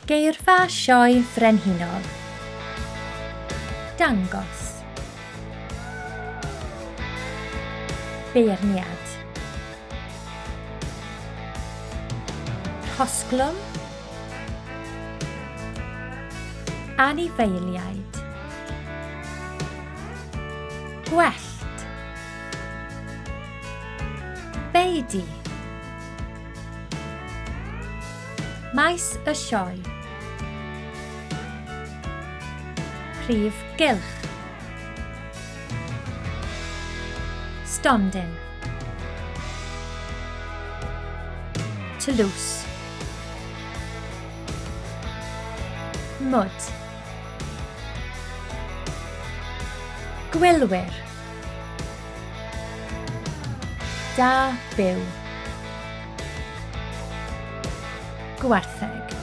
Geirfa Sioe Frenhinol. DANGOS. BEIRNIAD. RHOSGLWM. ANIFEILIAID. GWELLT. BEUDY. MAES y sioe. PRIF GYLCH. STONDIN. TLWS. MUD. GWYLWYR. Da byw. GWARTHEG.